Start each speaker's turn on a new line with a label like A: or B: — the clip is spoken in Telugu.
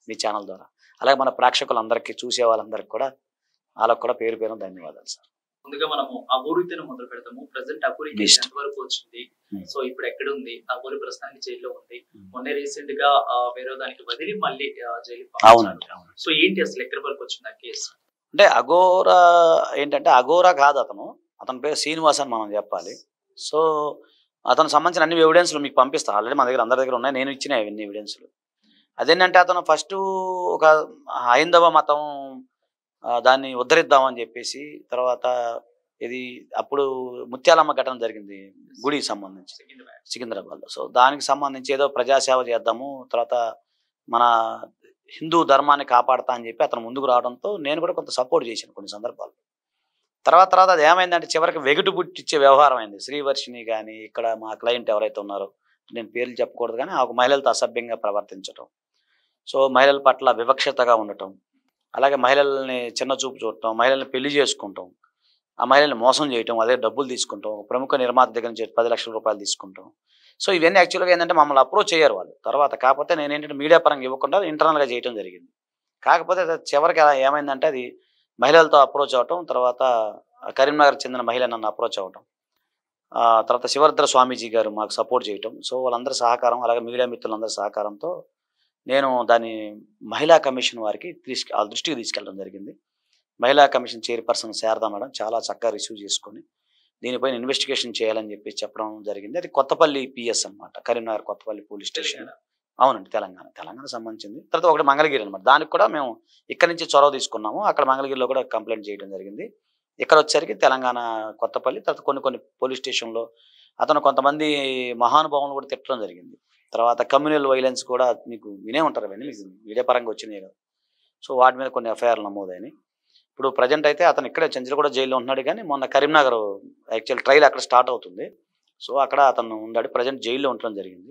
A: మీ ఛానల్ ద్వారా. అలాగే మన ప్రేక్షకులందరికీ, చూసే వాళ్ళందరికీ కూడా వాళ్ళకి కూడా పేరు పేరున ధన్యవాదాలు సార్.
B: ముందుగా మనము అఘోరితోనే మొదలు పెడతాము. ప్రెజెంట్ అఘోరి కేసు ఎంత వరకు వచ్చింది, సో ఇప్పుడు ఎక్కడ ఉంది? అఘోరి ప్రస్తుతానికి జైల్లో ఉంది. మొన్న రీసెంట్ గా వేరే దానికి బదిలీ మళ్ళీ జైలు పంపించారు. సో ఏంటి అసలు ఎక్కడి వరకు వచ్చింది ఆ కేసు?
A: అంటే అఘోరా ఏంటంటే అఘోరా కాదు అతని పేరు శ్రీనివాస్ అని మనం చెప్పాలి. సో అతనికి సంబంధించిన అన్ని ఎవిడెన్స్లు మీకు పంపిస్తాను. ఆల్రెడీ మన దగ్గర అందరి దగ్గర ఉన్నాయి, నేను ఇచ్చిన అవన్నీ ఎవిడెన్స్లు. అదేంటంటే అతను ఫస్ట్ ఒక హైందవ మతం దాన్ని ఉద్ధరిద్దామని చెప్పేసి, తర్వాత ఇది అప్పుడు ముత్యాలమ్మ ఘటన జరిగింది గుడికి సంబంధించి సికింద్రాబాద్లో. సో దానికి సంబంధించి ఏదో ప్రజాసేవ చేద్దాము, తర్వాత మన హిందూ ధర్మాన్ని కాపాడతా అని చెప్పి అతను ముందుకు రావడంతో నేను కూడా కొంత సపోర్ట్ చేశాను కొన్ని సందర్భాల్లో. తర్వాత అది ఏమైందంటే చివరికి వెగుటు పుట్టించే వ్యవహారం అయింది. శ్రీవర్షిని కానీ, ఇక్కడ మా క్లయింట్ ఎవరైతే ఉన్నారో, నేను పేర్లు చెప్పకూడదు కానీ, ఆ మహిళలతో అసభ్యంగా ప్రవర్తించడం, సో మహిళల పట్ల వివక్షతగా ఉండటం, అలాగే మహిళల్ని చిన్న చూపు చూడటం, మహిళల్ని పెళ్లి చేసుకుంటాం, ఆ మహిళల్ని మోసం చేయటం, అదే డబ్బులు తీసుకుంటాం, ప్రముఖ నిర్మాత దగ్గర నుంచి 10 లక్షల రూపాయలు తీసుకుంటాం. సో ఇవన్నీ యాక్చువల్గా ఏంటంటే మమ్మల్ని అప్రోచ్ అయ్యారు వాళ్ళు. తర్వాత కాకపోతే నేనేంటంటే మీడియా పరంగా ఇవ్వకుండా ఇంటర్నల్గా చేయడం జరిగింది. కాకపోతే చివరికి ఏమైందంటే అది మహిళలతో అప్రోచ్ అవ్వటం, తర్వాత కరీంనగర్ చెందిన మహిళ నన్ను అప్రోచ్ అవ్వటం, తర్వాత శివరుద్ర స్వామీజీ గారు మాకు సపోర్ట్ చేయటం. సో వాళ్ళందరి సహకారం, అలాగే మీడియా మిత్రులందరి సహకారంతో నేను దాన్ని మహిళా కమిషన్ వారికి వాళ్ళ దృష్టికి తీసుకెళ్ళడం జరిగింది. మహిళా కమిషన్ చైర్పర్సన్ శారదా మేడం చాలా చక్కగా రిసీవ్ చేసుకొని దీనిపైన ఇన్వెస్టిగేషన్ చేయాలని చెప్పి చెప్పడం జరిగింది. అది కొత్తపల్లి పిఎస్ అనమాట, కరీంనగర్ కొత్తపల్లి పోలీస్ స్టేషన్. అవునండి, తెలంగాణ సంబంధించింది. తర్వాత ఒకటి మంగళగిరి అనమాట. దానికి కూడా మేము ఇక్కడ నుంచి చొరవ తీసుకున్నాము. అక్కడ మంగళగిరిలో కూడా కంప్లైంట్ చేయడం జరిగింది. ఇక్కడ వచ్చేసరికి తెలంగాణ కొత్తపల్లి, తర్వాత కొన్ని పోలీస్ స్టేషన్లో అతను కొంతమంది మహానుభావులు కూడా తిట్టడం జరిగింది. తర్వాత కమ్యూనల్ వైలెన్స్ కూడా మీకు వినే ఉంటారు అవన్నీ, మీకు మీడియా పరంగా వచ్చినాయి కదా. సో వాటి మీద కొన్ని ఎఫ్ఐఆర్లు నమోదైనాయి. ఇప్పుడు ప్రజెంట్ అయితే అతను ఇక్కడే చంద్రగూడ జైల్లో ఉంటున్నాడు, కానీ మొన్న కరీంనగర్ యాక్చువల్ ట్రయల్ అక్కడ స్టార్ట్ అవుతుంది. సో అక్కడ అతను ఉన్నాడు, ప్రజెంట్ జైల్లో ఉండడం జరిగింది.